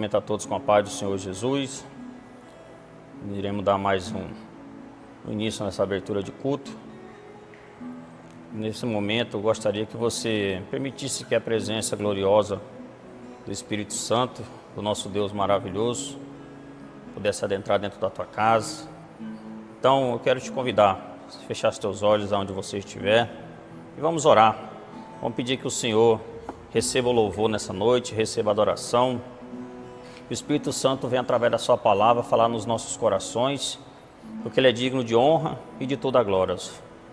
Cumprimento a todos com a paz do Senhor Jesus. Iremos dar mais um início nessa abertura de culto. Nesse momento, eu gostaria que você permitisse que a presença gloriosa do Espírito Santo, do nosso Deus maravilhoso, pudesse adentrar dentro da tua casa. Então, eu quero te convidar a fechar os teus olhos aonde você estiver e vamos orar. Vamos pedir que o Senhor receba o louvor nessa noite, receba a adoração. O Espírito Santo vem através da sua palavra falar nos nossos corações, porque Ele é digno de honra e de toda a glória.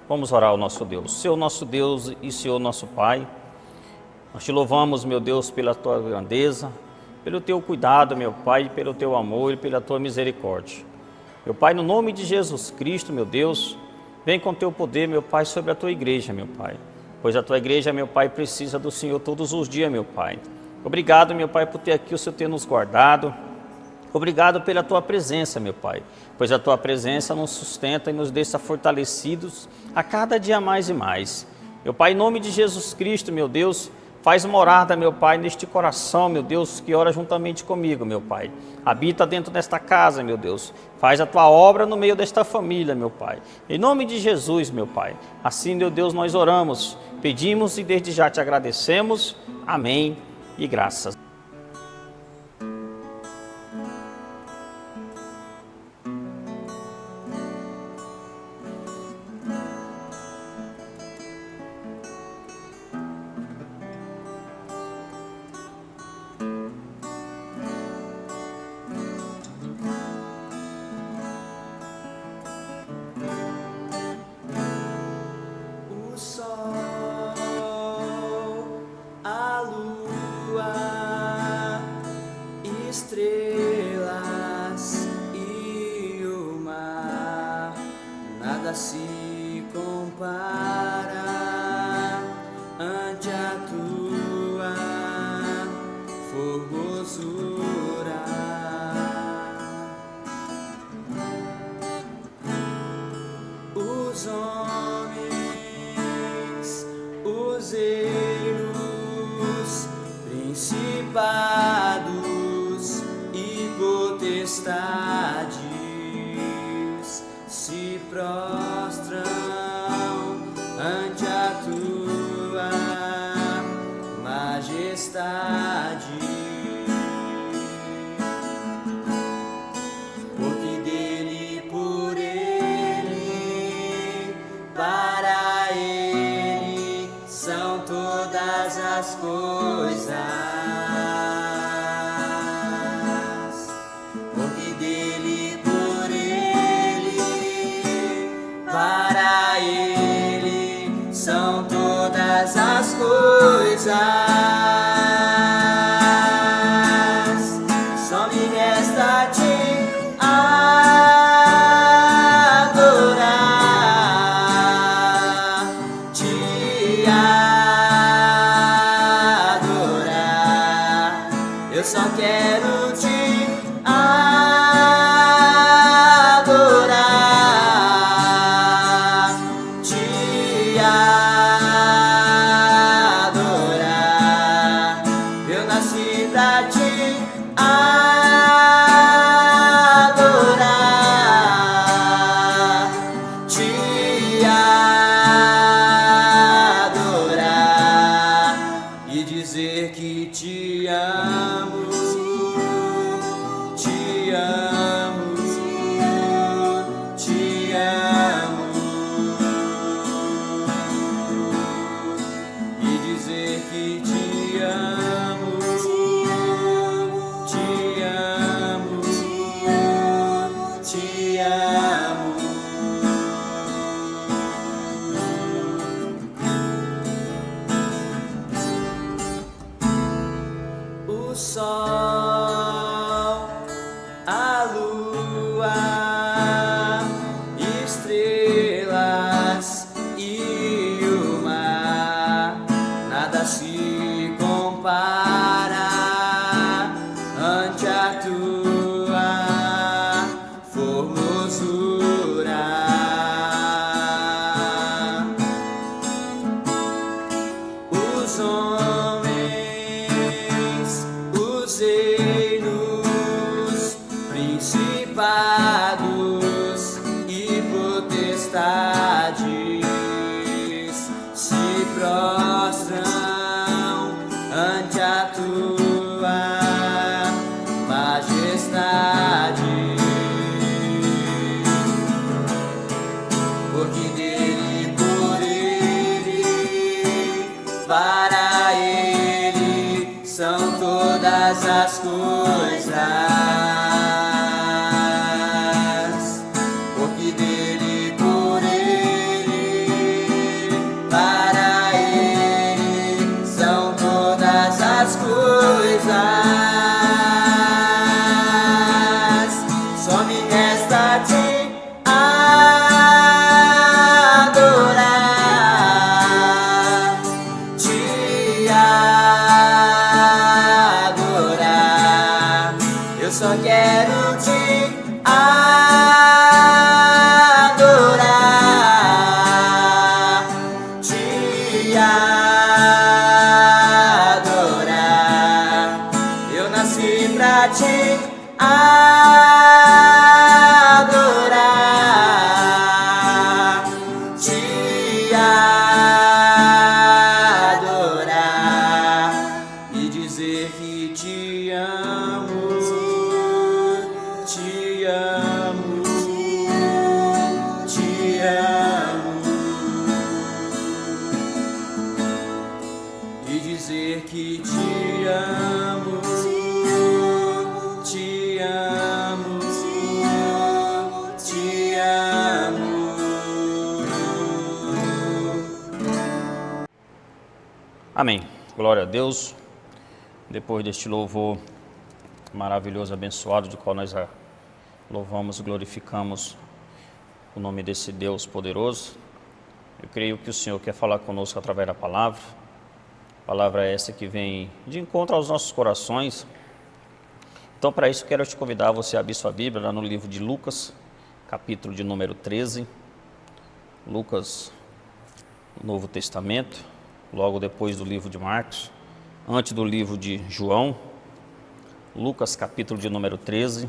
Vamos orar ao nosso Deus. Senhor nosso Deus e Senhor nosso Pai, nós te louvamos, meu Deus, pela tua grandeza, pelo teu cuidado, meu Pai, pelo teu amor e pela tua misericórdia. Meu Pai, no nome de Jesus Cristo, meu Deus, vem com teu poder, meu Pai, sobre a tua igreja, meu Pai. Pois a tua igreja, meu Pai, precisa do Senhor todos os dias, meu Pai. Obrigado, meu Pai, por ter aqui o Senhor ter nos guardado. Obrigado pela tua presença, meu Pai. Pois a tua presença nos sustenta e nos deixa fortalecidos a cada dia mais e mais. Meu Pai, em nome de Jesus Cristo, meu Deus, faz morada, meu Pai, neste coração, meu Deus, que ora juntamente comigo, meu Pai. Habita dentro desta casa, meu Deus. Faz a tua obra no meio desta família, meu Pai. Em nome de Jesus, meu Pai. Assim, meu Deus, nós oramos, pedimos e desde já te agradecemos. Amém e graças. Estrelas e o mar, nada se compara ante a tua formosura. Os homens, os reinos, principados e potestades se prostram ante a tua majestade. Porque dele, por ele, para ele são todas as coisas. As coisas, só me resta te adorar, te adorar. Eu só quero te adorar, te adorar. Eu nasci pra te adorar, te adorar e dizer que te amo, te amo, te amo e dizer que te amo, te amo, te amo. O sol, a lua, estrelas e o mar, nada se compara ante a tua formosura. Os homens, os reinos, todas as coisas, porque dele, por ele, para ele são todas as coisas. Só me resta te adorar, te adorar. Eu só quero te adorar, te adorar. Eu nasci pra te adorar, te adorar e dizer que te amo, te amo, te amo, e dizer que te amo, te amo, te amo. Amém. Glória a Deus. Depois deste louvor maravilhoso, abençoado, de qual nós louvamos e glorificamos o nome desse Deus poderoso, eu creio que o Senhor quer falar conosco através da palavra. Palavra essa que vem de encontro aos nossos corações. Então, para isso, quero te convidar a você a abrir sua Bíblia lá no livro de Lucas, capítulo de número 13. Lucas, Novo Testamento, logo depois do livro de Marcos, antes do livro de João. Lucas, capítulo de número 13,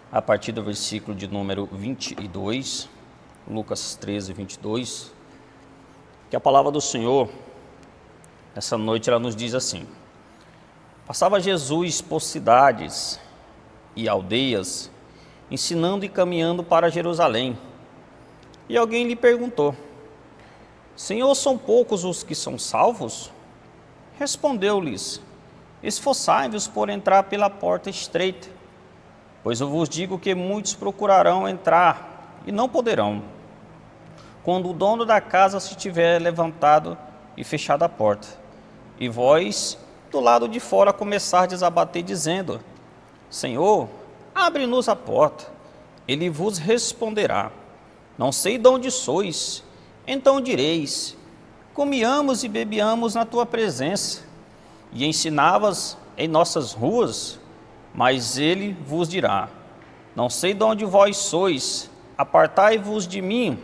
a partir do versículo de número 22. Lucas 13, 22. Que a palavra do Senhor, essa noite, ela nos diz assim: passava Jesus por cidades e aldeias, ensinando e caminhando para Jerusalém. E alguém lhe perguntou: Senhor, são poucos os que são salvos? Respondeu-lhes: esforçai-vos por entrar pela porta estreita, pois eu vos digo que muitos procurarão entrar e não poderão. Quando o dono da casa se tiver levantado e fechado a porta, e vós, do lado de fora, começardes a bater, dizendo: Senhor, abre-nos a porta. Ele vos responderá: não sei de onde sois. Então direis: comiamos e bebiamos na tua presença, e ensinavas em nossas ruas. Mas ele vos dirá: não sei de onde vós sois, apartai-vos de mim,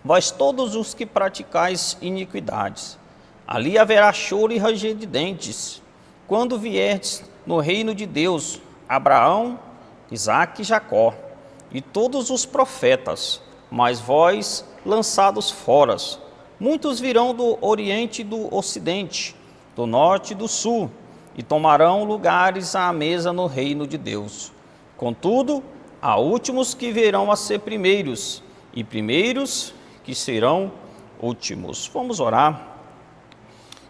vós todos os que praticais iniquidades. Ali haverá choro e ranger de dentes, quando vierdes no reino de Deus. Abraão, Isaque e Jacó, e todos os profetas, mas vós lançados fora. Muitos virão do oriente e do ocidente, do norte e do sul, e tomarão lugares à mesa no reino de Deus. Contudo, há últimos que virão a ser primeiros, e primeiros que serão últimos. Vamos orar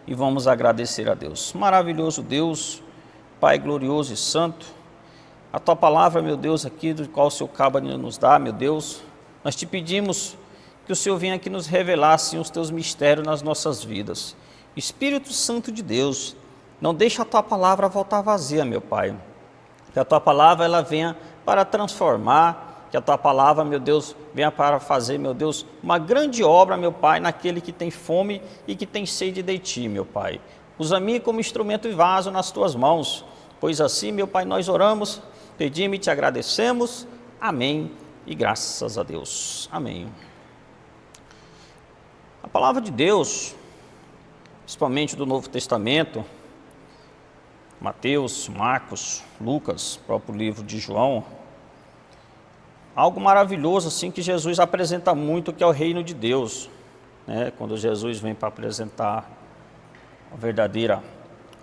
e vamos agradecer a Deus. Maravilhoso Deus, Pai glorioso e santo, a tua palavra, meu Deus, aqui do qual o Senhor acaba de nos dar, meu Deus, nós te pedimos que o Senhor venha aqui nos revelar, assim, os teus mistérios nas nossas vidas. Espírito Santo de Deus, não deixa a tua palavra voltar vazia, meu Pai. Que a tua palavra, ela venha para transformar, que a tua palavra, meu Deus, venha para fazer, meu Deus, uma grande obra, meu Pai, naquele que tem fome e que tem sede de ti, meu Pai. Usa-me como instrumento e vaso nas tuas mãos, pois assim, meu Pai, nós oramos, pedimos e te agradecemos. Amém e graças a Deus. Amém. A palavra de Deus, principalmente do Novo Testamento, Mateus, Marcos, Lucas, próprio livro de João, algo maravilhoso assim que Jesus apresenta muito, que é o reino de Deus, né? Quando Jesus vem para apresentar a verdadeira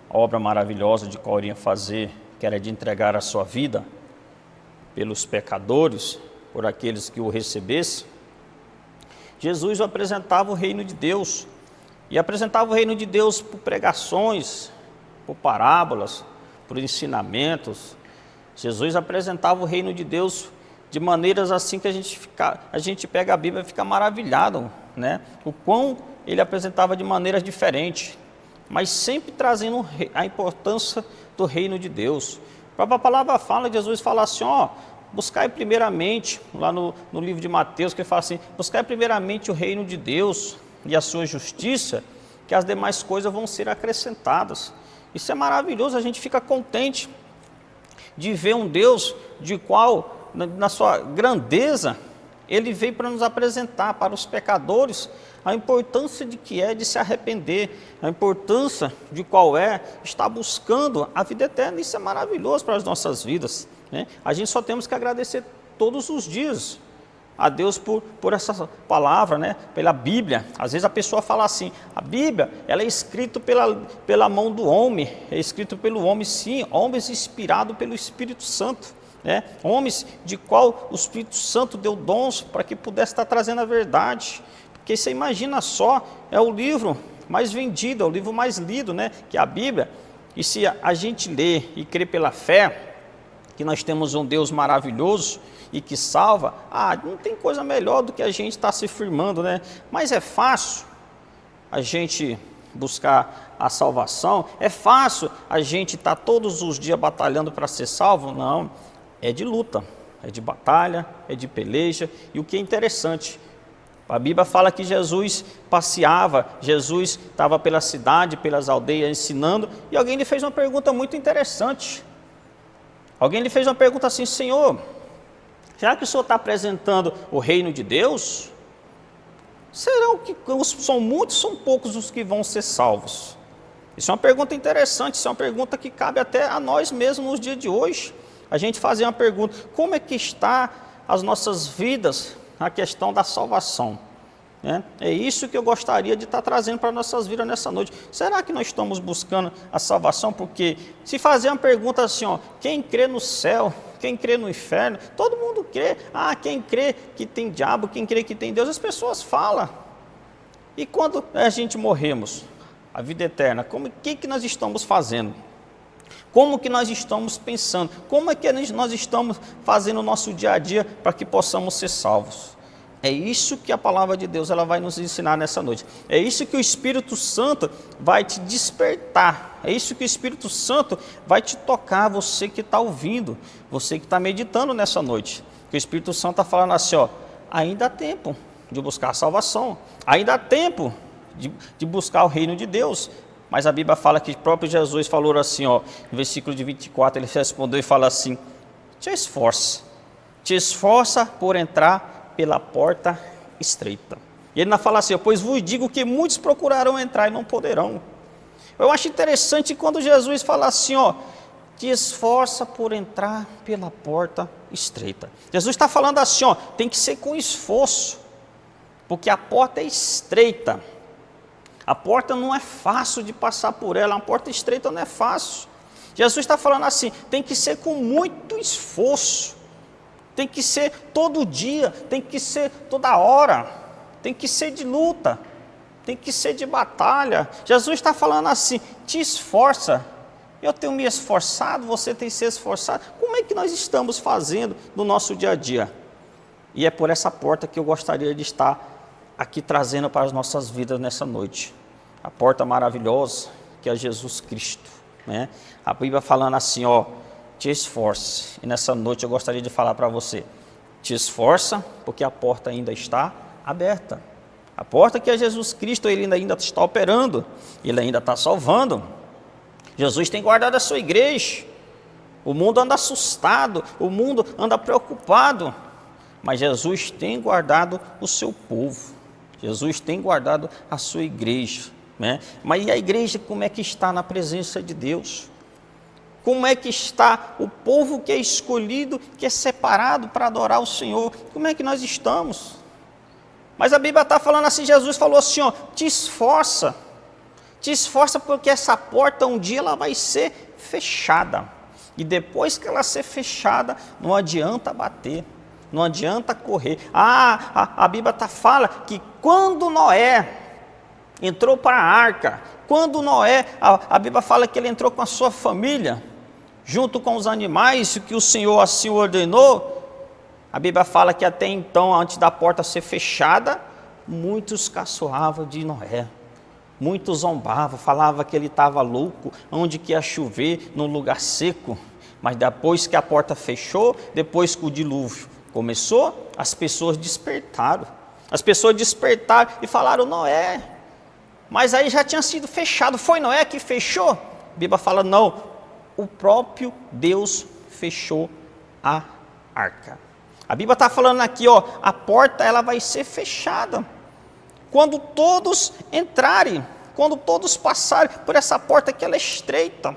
obra maravilhosa de qual iria fazer, que era de entregar a sua vida pelos pecadores, por aqueles que o recebessem, Jesus apresentava o reino de Deus, e apresentava o reino de Deus por pregações, por parábolas, por ensinamentos. Jesus apresentava o reino de Deus de maneiras assim que a gente pega a Bíblia e fica maravilhado, né? O quão ele apresentava de maneiras diferentes, mas sempre trazendo a importância do reino de Deus. A própria palavra fala, Jesus fala assim, buscai primeiramente, lá no livro de Mateus, que ele fala assim, buscai primeiramente o reino de Deus e a sua justiça, que as demais coisas vão ser acrescentadas. Isso é maravilhoso, a gente fica contente de ver um Deus de qual, na sua grandeza, ele veio para nos apresentar para os pecadores a importância de que é de se arrepender, a importância de qual é estar buscando a vida eterna. Isso é maravilhoso para as nossas vidas, né? A gente só temos que agradecer todos os dias a Deus por essa palavra, né? Pela Bíblia. Às vezes a pessoa fala assim, a Bíblia ela é escrita pela mão do homem, é escrito pelo homem, sim, homens inspirados pelo Espírito Santo, né? Homens de qual o Espírito Santo deu dons para que pudesse estar trazendo a verdade, porque você imagina só, é o livro mais vendido, é o livro mais lido, né? Que é a Bíblia, e se a gente lê e crê pela fé, que nós temos um Deus maravilhoso e que salva, não tem coisa melhor do que a gente estar se firmando, né? Mas é fácil a gente buscar a salvação? É fácil a gente estar todos os dias batalhando para ser salvo? Não, é de luta, é de batalha, é de peleja. E o que é interessante, a Bíblia fala que Jesus passeava, Jesus estava pela cidade, pelas aldeias ensinando, e alguém lhe fez uma pergunta muito interessante. Alguém lhe fez uma pergunta assim, Senhor, será que o Senhor está apresentando o reino de Deus? Serão que são muitos, são poucos os que vão ser salvos? Isso é uma pergunta interessante, isso é uma pergunta que cabe até a nós mesmos nos dias de hoje. A gente fazer uma pergunta, como é que está as nossas vidas na questão da salvação? É isso que eu gostaria de estar trazendo para nossas vidas nessa noite. Será que nós estamos buscando a salvação? Porque se fazer uma pergunta assim, quem crê no céu, quem crê no inferno, todo mundo crê. Quem crê que tem diabo, quem crê que tem Deus, as pessoas falam. E quando a gente morremos, a vida eterna, o que nós estamos fazendo? Como que nós estamos pensando? Como é que nós estamos fazendo o nosso dia a dia para que possamos ser salvos? É isso que a palavra de Deus ela vai nos ensinar nessa noite. É isso que o Espírito Santo vai te despertar. É isso que o Espírito Santo vai te tocar, você que está ouvindo, você que está meditando nessa noite. Que o Espírito Santo está falando assim, ainda há tempo de buscar a salvação. Ainda há tempo de buscar o reino de Deus. Mas a Bíblia fala que o próprio Jesus falou assim, no versículo de 24, ele respondeu e fala assim, te esforça por entrar pela porta estreita. E ele ainda fala assim, pois vos digo que muitos procurarão entrar e não poderão. Eu acho interessante quando Jesus fala assim, te esforça por entrar pela porta estreita. Jesus está falando assim, tem que ser com esforço, porque a porta é estreita. A porta não é fácil de passar por ela, uma porta estreita não é fácil. Jesus está falando assim, tem que ser com muito esforço. Tem que ser todo dia, tem que ser toda hora, tem que ser de luta, tem que ser de batalha. Jesus está falando assim, te esforça. Eu tenho me esforçado, você tem se esforçado. Como é que nós estamos fazendo no nosso dia a dia? E é por essa porta que eu gostaria de estar aqui trazendo para as nossas vidas nessa noite. A porta maravilhosa que é Jesus Cristo, né? A Bíblia falando assim, te esforce. E nessa noite eu gostaria de falar para você, te esforça, porque a porta ainda está aberta. A porta que é Jesus Cristo, ele ainda está operando, ele ainda está salvando. Jesus tem guardado a sua igreja. O mundo anda assustado, o mundo anda preocupado, mas Jesus tem guardado o seu povo. Jesus tem guardado a sua igreja, né? Mas e a igreja, como é que está na presença de Deus? Como é que está o povo que é escolhido, que é separado para adorar o Senhor? Como é que nós estamos? Mas a Bíblia está falando assim, Jesus falou assim, te esforça porque essa porta um dia ela vai ser fechada. E depois que ela ser fechada, não adianta bater, não adianta correr. A Bíblia fala que quando Noé entrou para a arca. Quando Noé, a Bíblia fala que ele entrou com a sua família, junto com os animais, que o Senhor assim ordenou. A Bíblia fala que até então, antes da porta ser fechada, muitos caçoavam de Noé. Muitos zombavam, falavam que ele estava louco, onde que ia chover, num lugar seco. Mas depois que a porta fechou, depois que o dilúvio começou, as pessoas despertaram. As pessoas despertaram e falaram: Noé, mas aí já tinha sido fechado. Foi Noé que fechou? A Bíblia fala: não, o próprio Deus fechou a arca. A Bíblia está falando aqui, ó, a porta ela vai ser fechada. Quando todos entrarem, quando todos passarem por essa porta que ela é estreita.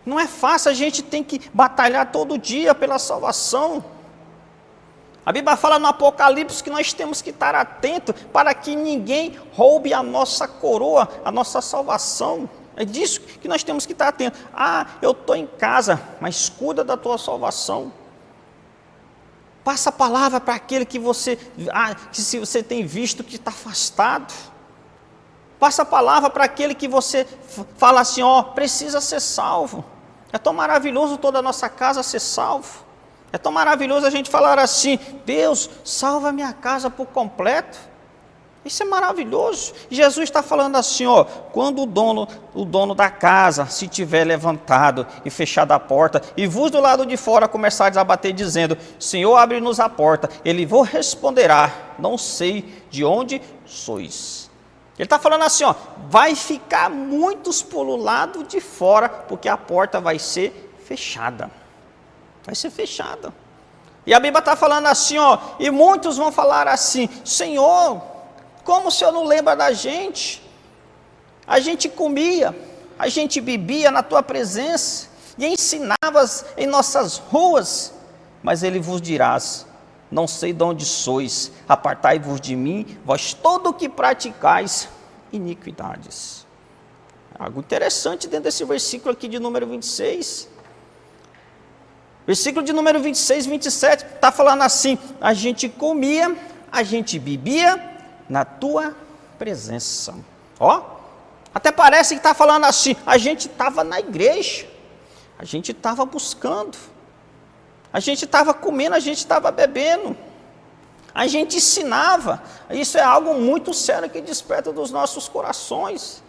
Não é fácil, a gente tem que batalhar todo dia pela salvação. A Bíblia fala no Apocalipse que nós temos que estar atentos para que ninguém roube a nossa coroa, a nossa salvação. É disso que nós temos que estar atentos. Ah, eu estou em casa, mas cuida da tua salvação. Passa a palavra para aquele que você, que se você tem visto que está afastado. Passa a palavra para aquele que você fala assim, ó, precisa ser salvo. É tão maravilhoso toda a nossa casa ser salvo. É tão maravilhoso a gente falar assim, Deus, salva a minha casa por completo. Isso é maravilhoso. Jesus está falando assim, ó, quando o dono da casa se tiver levantado e fechado a porta, e vos do lado de fora começardes a bater dizendo, Senhor, abre-nos a porta, ele vos responderá, não sei de onde sois. Ele está falando assim, ó, vai ficar muitos pelo lado de fora, porque a porta vai ser fechada. Vai ser fechada. E a Bíblia está falando assim, ó, e muitos vão falar assim, Senhor, como o Senhor não lembra da gente? A gente comia, a gente bebia na tua presença, e ensinavas em nossas ruas, mas ele vos dirás, não sei de onde sois, apartai-vos de mim, vós todo o que praticais iniquidades. Algo interessante dentro desse versículo aqui de número 26. Versículo de número 26, 27, está falando assim, a gente comia, a gente bebia na tua presença. Ó, até parece que está falando assim, a gente estava na igreja, a gente estava buscando, a gente estava comendo, a gente estava bebendo, a gente ensinava. Isso é algo muito sério que desperta dos nossos corações.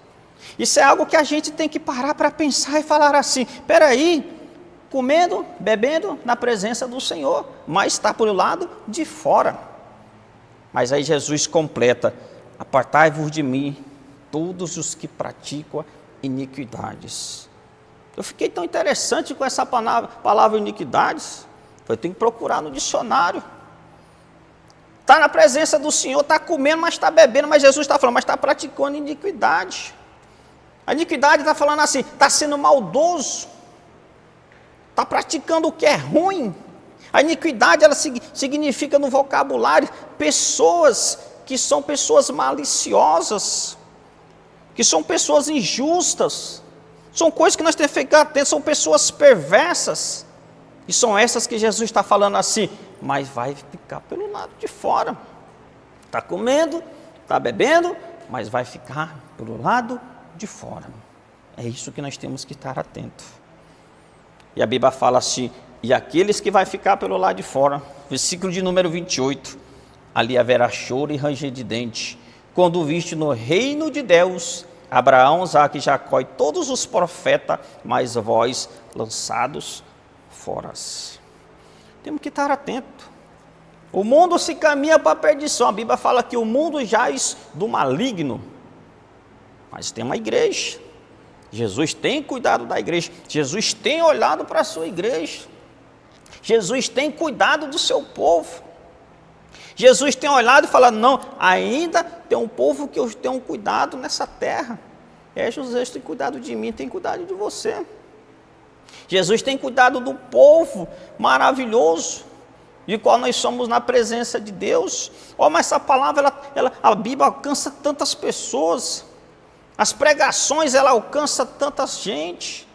Isso é algo que a gente tem que parar para pensar e falar assim, espera aí, comendo, bebendo na presença do Senhor, mas está por lado de fora. Mas aí Jesus completa, apartai-vos de mim, todos os que praticam iniquidades. Eu fiquei tão interessante com essa palavra iniquidades, eu tenho que procurar no dicionário. Está na presença do Senhor, está comendo, mas está bebendo, mas Jesus está falando, mas está praticando iniquidade. A iniquidade está falando assim, está sendo maldoso, está praticando o que é ruim. A iniquidade, ela significa no vocabulário, pessoas que são pessoas maliciosas, que são pessoas injustas, são coisas que nós temos que ficar atentos, são pessoas perversas, e são essas que Jesus está falando assim, mas vai ficar pelo lado de fora, está comendo, está bebendo, mas vai ficar pelo lado de fora. É isso que nós temos que estar atentos. E a Bíblia fala assim, e aqueles que vai ficar pelo lado de fora, versículo de número 28, ali haverá choro e ranger de dente, quando viste no reino de Deus, Abraão, Isaque e Jacó e todos os profetas, mas vós lançados fora. Temos que estar atentos. O mundo se caminha para a perdição, a Bíblia fala que o mundo jaz do maligno, mas tem uma igreja. Jesus tem cuidado da igreja, Jesus tem olhado para a sua igreja, Jesus tem cuidado do seu povo, Jesus tem olhado e falado, não, ainda tem um povo que eu tenho cuidado nessa terra. Jesus tem cuidado de mim, tem cuidado de você. Jesus tem cuidado do povo maravilhoso, de qual nós somos na presença de Deus. Oh, mas essa palavra, a Bíblia alcança tantas pessoas, as pregações, ela alcança tanta gente.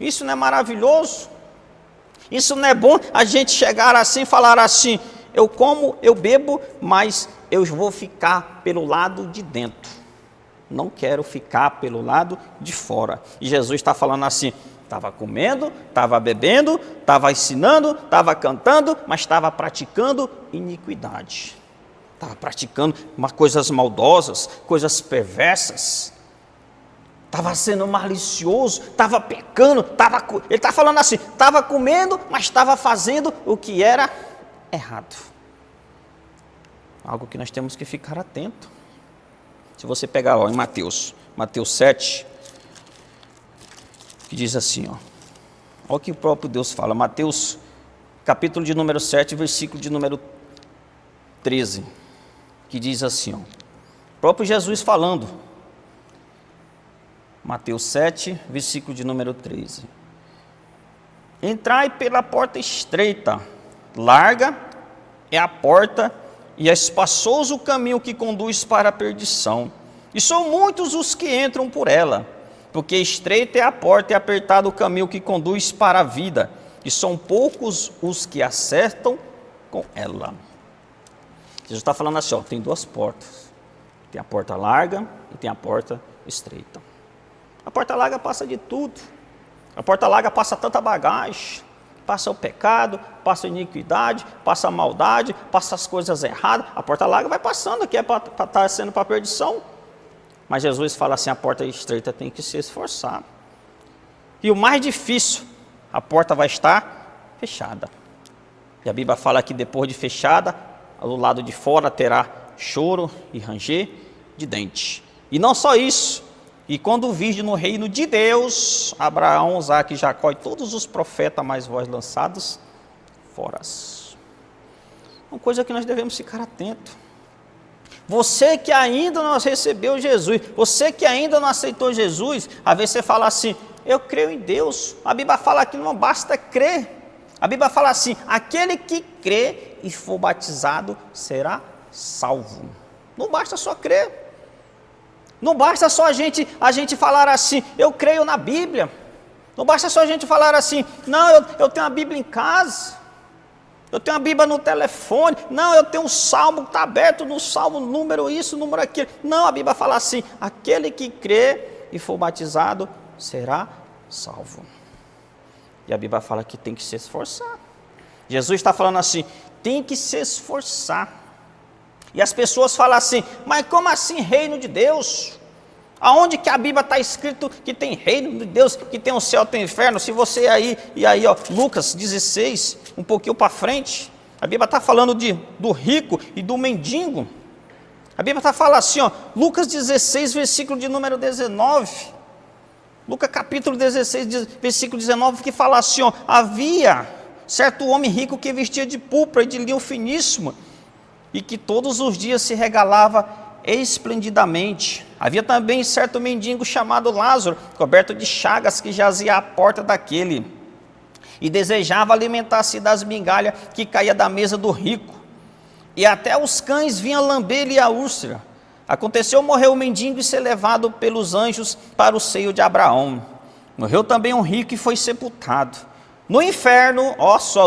Isso não é maravilhoso? Isso não é bom a gente chegar assim e falar assim, eu como, eu bebo, mas eu vou ficar pelo lado de dentro. Não quero ficar pelo lado de fora. E Jesus está falando assim, estava comendo, estava bebendo, estava ensinando, estava cantando, mas estava praticando iniquidade. Estava praticando coisas maldosas, coisas perversas. Estava sendo malicioso, estava pecando, ele está falando assim, estava comendo, mas estava fazendo o que era errado. Algo que nós temos que ficar atento. Se você pegar lá em Mateus 7, que diz assim, olha o que o próprio Deus fala, Mateus capítulo de número 7, versículo de número 13, que diz assim, o próprio Jesus falando, Mateus 7, versículo de número 13. Entrai pela porta estreita, larga é a porta e é espaçoso o caminho que conduz para a perdição. E são muitos os que entram por ela, porque estreita é a porta e apertado o caminho que conduz para a vida. E são poucos os que acertam com ela. Jesus está falando assim, tem duas portas. Tem a porta larga e tem a porta estreita. A porta larga passa de tudo. A porta larga passa tanta bagagem. Passa o pecado, passa a iniquidade, passa a maldade, passa as coisas erradas. A porta larga vai passando, que é para estar sendo para a perdição. Mas Jesus fala assim, a porta estreita tem que se esforçar. E o mais difícil, a porta vai estar fechada. E a Bíblia fala que depois de fechada, do lado de fora terá choro e ranger de dente. E não só isso, e quando virde no reino de Deus, Abraão, Isaque, Jacó e todos os profetas mais vós lançados fora. Uma coisa que nós devemos ficar atentos. Você que ainda não recebeu Jesus, você que ainda não aceitou Jesus, às vezes você fala assim, eu creio em Deus. A Bíblia fala que não basta crer. A Bíblia fala assim, aquele que crê e for batizado será salvo. Não basta só crer. Não basta só a gente falar assim, eu creio na Bíblia. Não basta só a gente falar assim, não, eu tenho a Bíblia em casa. Eu tenho a Bíblia no telefone. Não, eu tenho um salmo que está aberto no salmo, número isso, número aquilo. Não, a Bíblia fala assim, aquele que crê e for batizado será salvo. E a Bíblia fala que tem que se esforçar. Jesus está falando assim, tem que se esforçar. E as pessoas falam assim, mas como assim reino de Deus? Aonde que a Bíblia está escrito que tem reino de Deus, que tem o céu, tem o inferno? Se você Lucas 16, um pouquinho para frente, a Bíblia está falando do rico e do mendigo. A Bíblia está falando assim, Lucas 16, versículo de número 19. Lucas capítulo 16, versículo 19, que fala assim, havia certo homem rico que vestia de púrpura e de linho finíssimo, e que todos os dias se regalava esplendidamente. Havia também certo mendigo chamado Lázaro, coberto de chagas, que jazia à porta daquele, e desejava alimentar-se das migalhas que caía da mesa do rico, e até os cães vinham lamber-lhe a úlcera. Aconteceu morrer o mendigo e ser levado pelos anjos para o seio de Abraão. Morreu também um rico e foi sepultado. No inferno,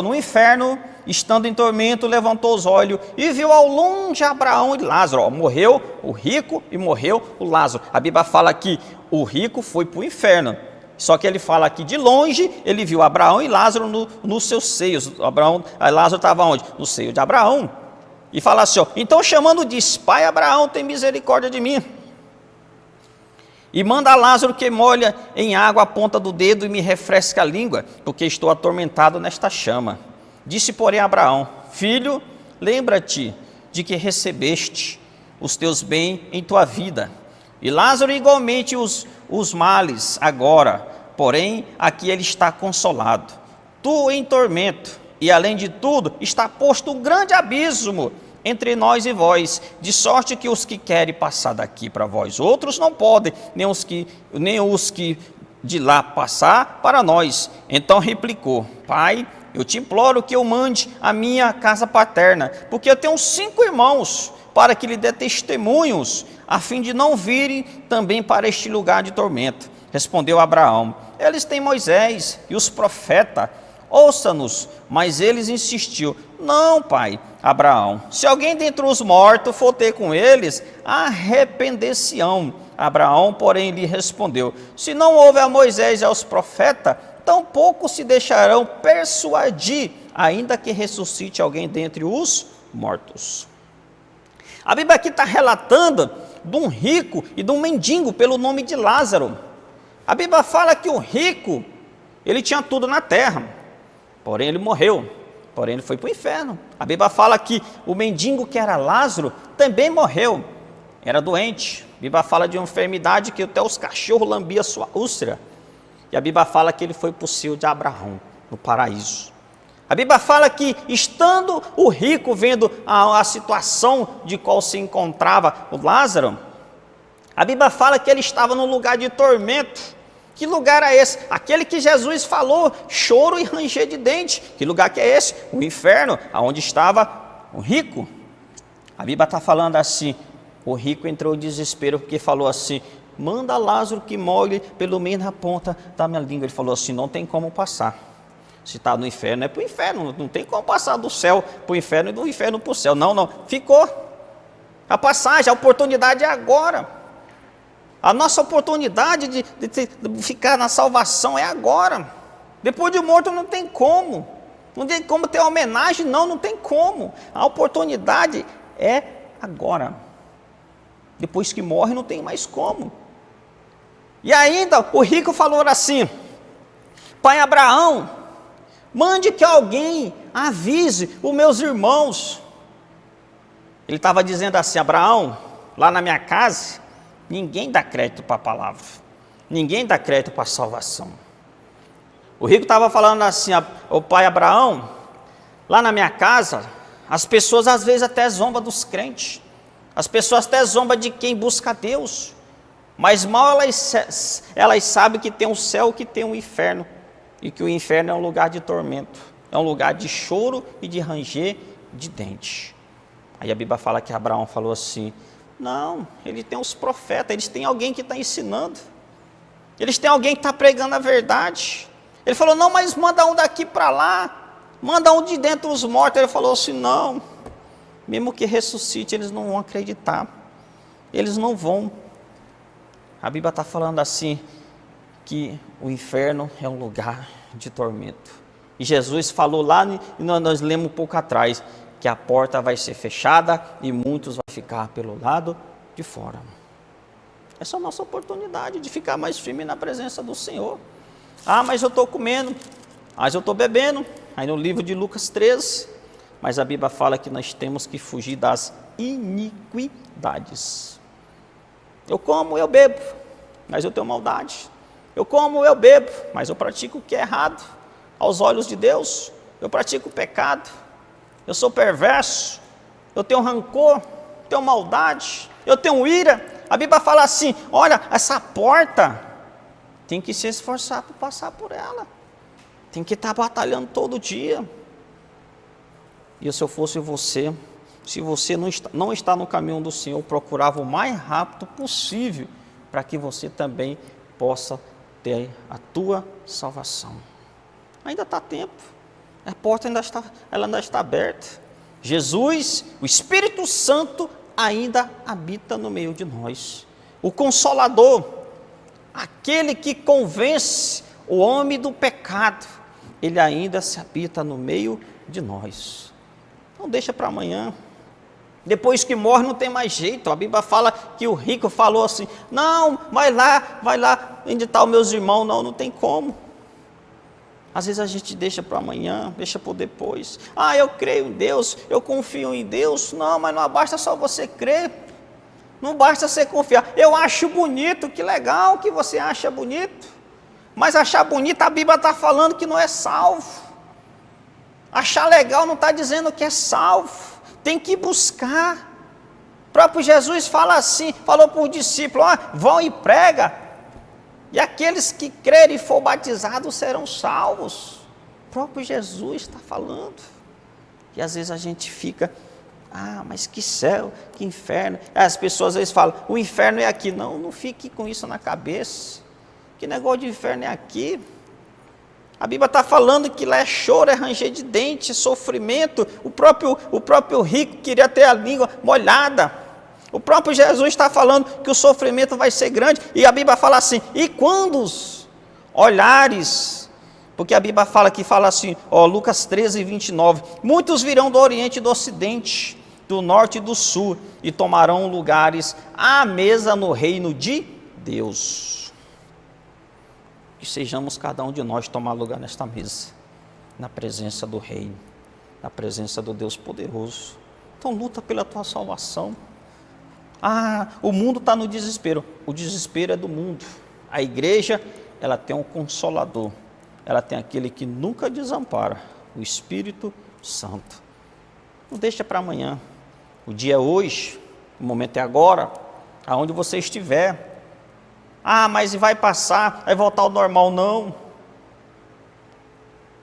no inferno, estando em tormento, levantou os olhos e viu ao longe Abraão e Lázaro. Morreu o rico e morreu o Lázaro. A Bíblia fala que o rico foi para o inferno. Só que ele fala que de longe ele viu Abraão e Lázaro nos seus seios. Lázaro estava onde? No seio de Abraão. E fala assim, então chamando diz, pai Abraão, tem misericórdia de mim. E manda a Lázaro que molha em água a ponta do dedo e me refresque a língua, porque estou atormentado nesta chama. Disse, porém, Abraão, filho, lembra-te de que recebeste os teus bens em tua vida, e Lázaro igualmente os males agora, porém aqui ele está consolado, tu em tormento, e além de tudo está posto um grande abismo entre nós e vós, de sorte que os que querem passar daqui para vós outros não podem, nem os que de lá passar para nós. Então replicou, pai, eu te imploro que eu mande a minha casa paterna, porque eu tenho 5 irmãos, para que lhe dê testemunhos, a fim de não virem também para este lugar de tormento. Respondeu Abraão, eles têm Moisés e os profetas, ouça-nos. Mas eles insistiu, não, pai Abraão, se alguém dentre os mortos for ter com eles, arrepender-se-ão. Abraão, porém, lhe respondeu: se não houve a Moisés e aos profetas, tampouco se deixarão persuadir, ainda que ressuscite alguém dentre os mortos. A Bíblia aqui está relatando de um rico e de um mendigo pelo nome de Lázaro. A Bíblia fala que o rico, ele tinha tudo na terra, porém ele morreu, porém ele foi para o inferno. A Bíblia fala que o mendigo, que era Lázaro, também morreu, era doente. A Bíblia fala de uma enfermidade que até os cachorros lambiam sua úlcera. E a Bíblia fala que ele foi para o seio de Abraão, no paraíso. A Bíblia fala que, estando o rico vendo a situação de qual se encontrava o Lázaro, a Bíblia fala que ele estava num lugar de tormento. Que lugar é esse? Aquele que Jesus falou, choro e ranger de dente. Que lugar que é esse? O inferno, aonde estava o rico. A Bíblia está falando assim, o rico entrou em desespero porque falou assim: manda Lázaro que molhe pelo menos na ponta da minha língua. Ele falou assim: não tem como passar. Se está no inferno, é para o inferno. Não tem como passar do céu para o inferno e do inferno para o céu. Não, não. Ficou. A passagem, a oportunidade é agora. A nossa oportunidade de ficar na salvação é agora. Depois de morto não tem como. Não tem como ter homenagem, não tem como. A oportunidade é agora. Depois que morre não tem mais como. E ainda o rico falou assim: pai Abraão, mande que alguém avise os meus irmãos. Ele estava dizendo assim: Abraão, lá na minha casa, ninguém dá crédito para a palavra. Ninguém dá crédito para a salvação. O rico estava falando assim: o pai Abraão, lá na minha casa, as pessoas às vezes até zombam dos crentes. As pessoas até zombam de quem busca Deus. Mas mal elas sabem que tem um céu, que tem um inferno. E que o inferno é um lugar de tormento, é um lugar de choro e de ranger de dente. Aí a Bíblia fala que Abraão falou assim: não, ele tem os profetas, eles têm alguém que está ensinando, eles têm alguém que está pregando a verdade. Ele falou: não, mas manda um daqui para lá, manda um de dentro dos mortos. Ele falou assim: não, mesmo que ressuscite, eles não vão acreditar, eles não vão. A Bíblia está falando assim, que o inferno é um lugar de tormento. E Jesus falou lá, e nós lemos um pouco atrás, que a porta vai ser fechada e muitos vão ficar pelo lado de fora. Essa é a nossa oportunidade de ficar mais firme na presença do Senhor. Ah, mas eu estou comendo, mas eu estou bebendo. Aí no livro de Lucas 13, mas a Bíblia fala que nós temos que fugir das iniquidades. Eu como, eu bebo, mas eu tenho maldade. Eu como, eu bebo, mas eu pratico o que é errado aos olhos de Deus. Eu pratico o pecado, eu sou perverso, eu tenho rancor, tenho maldade, eu tenho ira. A Bíblia fala assim: olha, essa porta tem que se esforçar para passar por ela, tem que estar batalhando todo dia. E se eu fosse você, se você não está no caminho do Senhor, procurava o mais rápido possível, para que você também possa ter a tua salvação. Ainda está tempo, a porta ainda está aberta. Jesus, o Espírito Santo, ainda habita no meio de nós. O Consolador, aquele que convence o homem do pecado, ele ainda se habita no meio de nós. Não deixa para amanhã. Depois que morre não tem mais jeito. A Bíblia fala que o rico falou assim: não, vai lá, onde estão os meus irmãos? Não tem como. Às vezes a gente deixa para amanhã, deixa para depois. Ah, eu creio em Deus, eu confio em Deus. Não, mas não basta só você crer, não basta você confiar. Eu acho bonito, que legal que você acha bonito, mas achar bonito, a Bíblia está falando que não é salvo. Achar legal não está dizendo que é salvo. Tem que buscar. O próprio Jesus fala assim, falou para os discípulos: vão e prega, e aqueles que crerem e for batizados serão salvos. O próprio Jesus está falando. E às vezes a gente fica: mas que céu, que inferno. As pessoas às vezes falam: o inferno é aqui. Não fique com isso na cabeça. Que negócio de inferno é aqui? A Bíblia está falando que lá é choro, é ranger de dente, é sofrimento. O próprio rico queria ter a língua molhada. O próprio Jesus está falando que o sofrimento vai ser grande. E a Bíblia fala assim, e quando os olhares, porque a Bíblia fala assim, Lucas 13, 29, muitos virão do Oriente e do Ocidente, do Norte e do Sul, e tomarão lugares à mesa no reino de Deus. Que sejamos cada um de nós tomar lugar nesta mesa, na presença do Rei, na presença do Deus poderoso. Então luta pela tua salvação. O mundo está no desespero. O desespero é do mundo. A igreja, ela tem um consolador. Ela tem aquele que nunca desampara, o Espírito Santo. Não deixa para amanhã. O dia é hoje, o momento é agora, aonde você estiver. Mas vai passar, vai voltar ao normal. Não.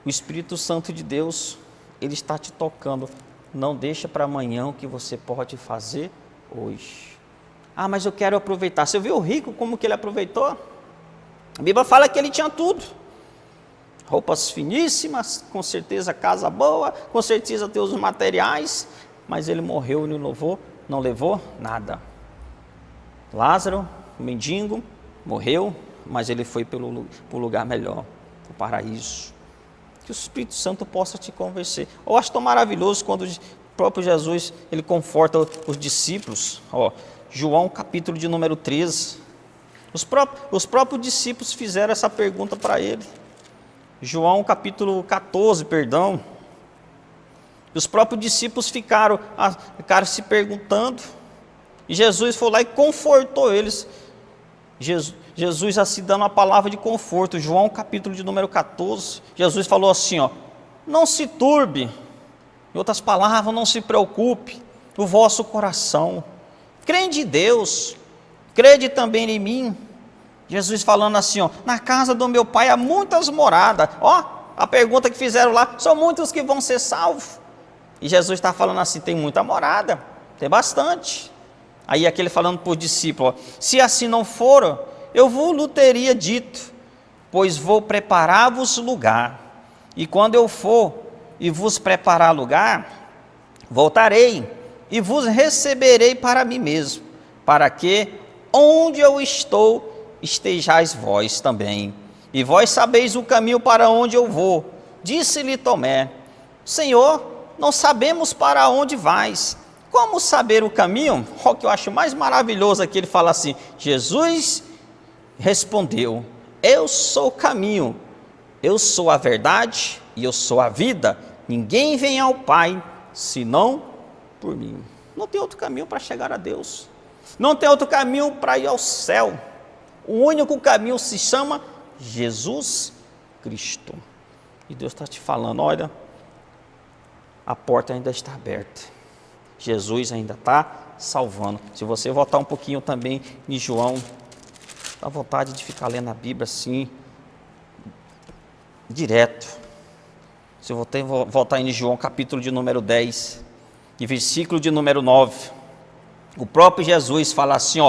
O Espírito Santo de Deus, ele está te tocando. Não deixa para amanhã o que você pode fazer hoje. Mas eu quero aproveitar. Você viu o rico, como que ele aproveitou? A Bíblia fala que ele tinha tudo. Roupas finíssimas, com certeza casa boa, com certeza tem os materiais, mas ele morreu e não levou nada. Lázaro, o mendigo, morreu, mas ele foi para o lugar melhor, o paraíso. Que o Espírito Santo possa te convencer. Eu acho tão maravilhoso quando o próprio Jesus, ele conforta os discípulos. João capítulo de número 13. Os próprios discípulos fizeram essa pergunta para ele. João capítulo 14, perdão. Os próprios discípulos ficaram se perguntando. E Jesus foi lá e confortou eles. Jesus assim dando uma palavra de conforto. João capítulo de número 14, Jesus falou assim, não se turbe, em outras palavras, não se preocupe o vosso coração, crede em Deus, crede também em mim. Jesus falando assim, na casa do meu pai há muitas moradas. A pergunta que fizeram lá, são muitos que vão ser salvos? E Jesus está falando assim, tem muita morada, tem bastante. Aí aquele falando para os discípulos, se assim não for, eu vos teria dito, pois vou preparar-vos lugar, e quando eu for e vos preparar lugar, voltarei e vos receberei para mim mesmo, para que onde eu estou, estejais vós também, e vós sabeis o caminho para onde eu vou. Disse-lhe Tomé, Senhor, não sabemos para onde vais, como saber o caminho? O que eu acho mais maravilhoso aqui, ele fala assim, Jesus respondeu, eu sou o caminho, eu sou a verdade e eu sou a vida, ninguém vem ao Pai, senão por mim. Não tem outro caminho para chegar a Deus, não tem outro caminho para ir ao céu, o único caminho se chama Jesus Cristo. E Deus está te falando, olha, a porta ainda está aberta, Jesus ainda está salvando. Se você voltar um pouquinho também em João, dá vontade de ficar lendo a Bíblia assim, direto. Se eu voltar em João capítulo de número 10, e versículo de número 9, o próprio Jesus fala assim,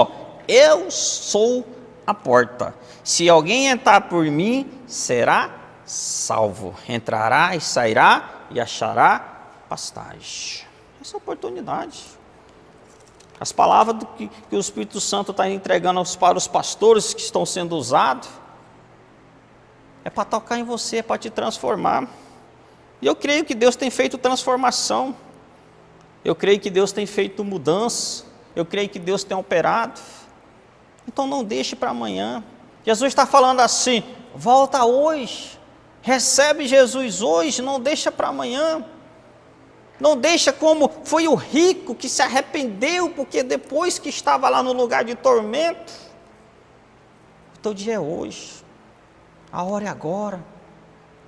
eu sou a porta, se alguém entrar por mim, será salvo, entrará e sairá e achará pastagem. Essa é a oportunidade. As palavras que o Espírito Santo está entregando para os pastores que estão sendo usados, é para tocar em você, é para te transformar. E eu creio que Deus tem feito transformação, eu creio que Deus tem feito mudança, eu creio que Deus tem operado. Então não deixe para amanhã. Jesus está falando assim, volta hoje, recebe Jesus hoje, não deixa para amanhã. Não deixa como foi o rico que se arrependeu, porque depois que estava lá no lugar de tormento. O teu dia é hoje, a hora é agora.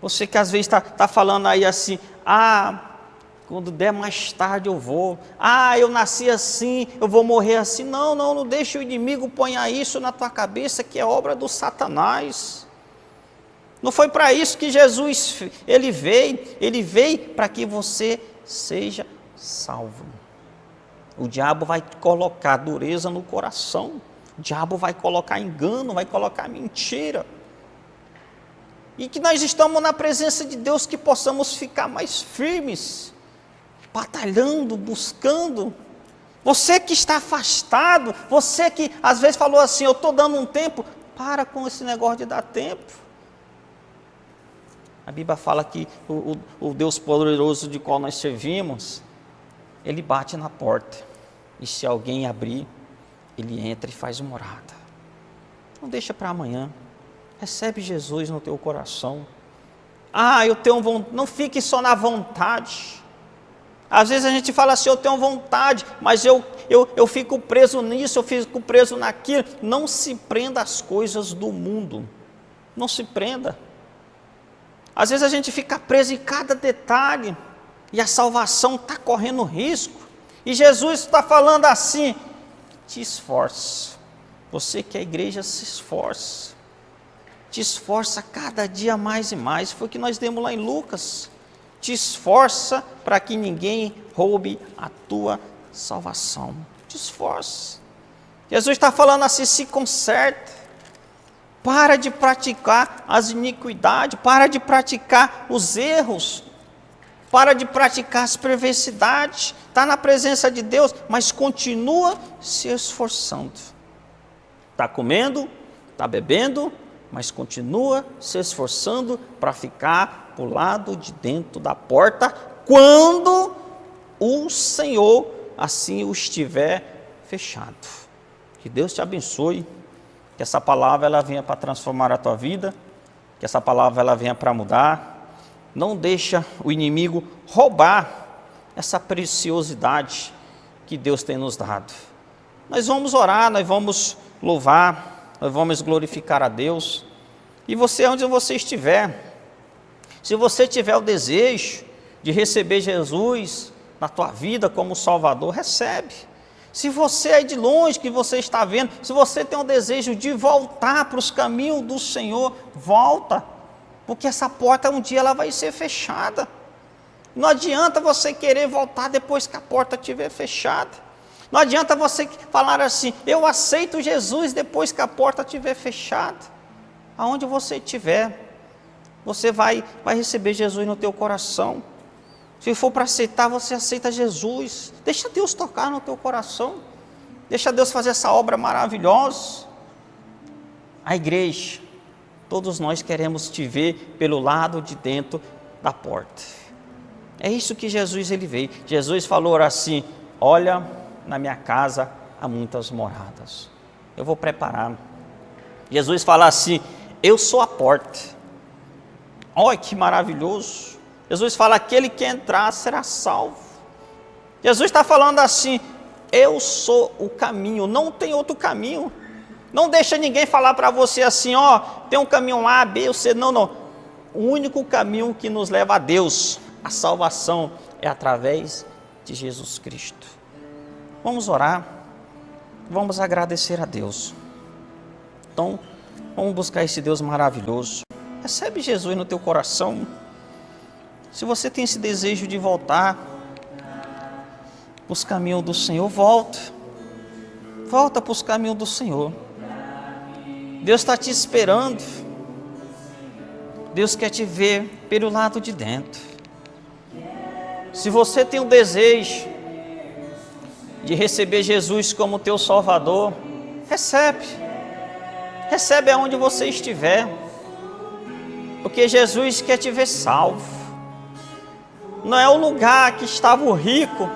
Você que às vezes está falando aí assim, quando der mais tarde eu vou, eu nasci assim, eu vou morrer assim. Não deixe o inimigo ponhar isso na tua cabeça, que é obra do Satanás. Não foi para isso que Jesus, ele veio para que você seja salvo. O diabo vai colocar dureza no coração, o diabo vai colocar engano, vai colocar mentira. e que nós estamos na presença de Deus, que possamos ficar mais firmes, batalhando, buscando. Você que está afastado, você que às vezes falou assim, eu estou dando um tempo, para com esse negócio de dar tempo. A Bíblia fala que o Deus poderoso de qual nós servimos, Ele bate na porta, e se alguém abrir, Ele entra e faz morada. Não deixa para amanhã, recebe Jesus no teu coração. Eu tenho vontade, não fique só na vontade. Às vezes a gente fala assim, eu tenho vontade, mas eu fico preso nisso, eu fico preso naquilo. Não se prenda às coisas do mundo, não se prenda. Às vezes a gente fica preso em cada detalhe, e a salvação está correndo risco, e Jesus está falando assim, te esforce, você que é a igreja, se esforce, te esforça cada dia mais e mais, foi o que nós demos lá em Lucas, te esforça para que ninguém roube a tua salvação, te esforce. Jesus está falando assim, se conserta, para de praticar as iniquidades, para de praticar os erros, para de praticar as perversidades, está na presença de Deus, mas continua se esforçando. Está comendo, está bebendo, mas continua se esforçando para ficar para o lado de dentro da porta, quando o Senhor assim o estiver fechado. Que Deus te abençoe, que essa palavra ela venha para transformar a tua vida, que essa palavra ela venha para mudar. Não deixa o inimigo roubar essa preciosidade que Deus tem nos dado. Nós vamos orar, nós vamos louvar, nós vamos glorificar a Deus. E você, onde você estiver, se você tiver o desejo de receber Jesus na tua vida como Salvador, recebe. Se você é de longe, que você está vendo, se você tem o desejo de voltar para os caminhos do Senhor, volta, porque essa porta um dia ela vai ser fechada. Não adianta você querer voltar depois que a porta estiver fechada. Não adianta você falar assim, eu aceito Jesus depois que a porta estiver fechada. Aonde você estiver, você vai receber Jesus no teu coração. Se for para aceitar, você aceita Jesus. Deixa Deus tocar no teu coração. Deixa Deus fazer essa obra maravilhosa. A igreja, todos nós queremos te ver pelo lado de dentro da porta. É isso que Jesus ele veio. Jesus falou assim, olha, na minha casa há muitas moradas. Eu vou preparar. Jesus fala assim, eu sou a porta. Olha que maravilhoso. Jesus fala, aquele que entrar será salvo. Jesus está falando assim, eu sou o caminho, não tem outro caminho. Não deixa ninguém falar para você assim, tem um caminho A, B ou C, não. O único caminho que nos leva a Deus, a salvação, é através de Jesus Cristo. Vamos orar, vamos agradecer a Deus. Então, vamos buscar esse Deus maravilhoso. Recebe Jesus no teu coração. Se você tem esse desejo de voltar para os caminhos do Senhor, volta para os caminhos do Senhor. Deus está te esperando. Deus quer te ver pelo lado de dentro. Se você tem o desejo de receber Jesus como teu Salvador, recebe aonde você estiver, porque Jesus quer te ver salvo. Não é o lugar que estava o rico,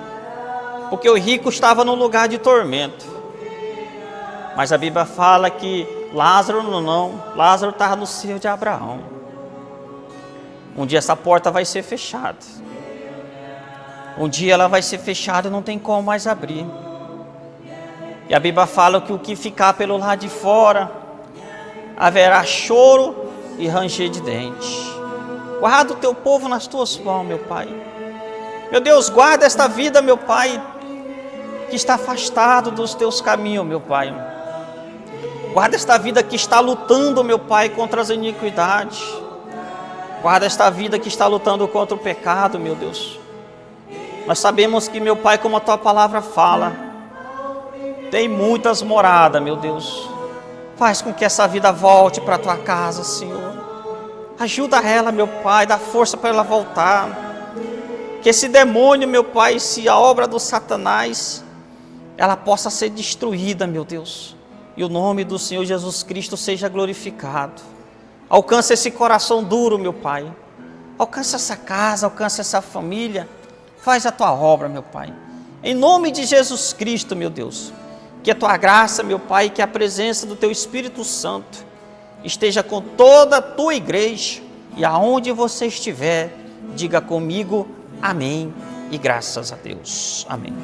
porque o rico estava no lugar de tormento. Mas a Bíblia fala que Lázaro Lázaro estava no seio de Abraão. Um dia essa porta vai ser fechada. Um dia ela vai ser fechada e não tem como mais abrir. E a Bíblia fala que o que ficar pelo lado de fora, haverá choro e ranger de dente. Guarda o teu povo nas tuas mãos, meu Pai. Meu Deus, guarda esta vida, meu Pai, que está afastado dos teus caminhos, meu Pai. Guarda esta vida que está lutando, meu Pai, contra as iniquidades. Guarda esta vida que está lutando contra o pecado, meu Deus. Nós sabemos que, meu Pai, como a tua palavra fala, tem muitas moradas, meu Deus. Faz com que essa vida volte para a tua casa, Senhor. Ajuda ela, meu Pai, dá força para ela voltar. Que esse demônio, meu Pai, se a obra do Satanás, ela possa ser destruída, meu Deus. E o nome do Senhor Jesus Cristo seja glorificado. Alcança esse coração duro, meu Pai. Alcança essa casa, alcança essa família. Faz a tua obra, meu Pai. Em nome de Jesus Cristo, meu Deus. Que a tua graça, meu Pai, que a presença do teu Espírito Santo esteja com toda a tua igreja. E aonde você estiver, diga comigo, amém. E graças a Deus. Amém.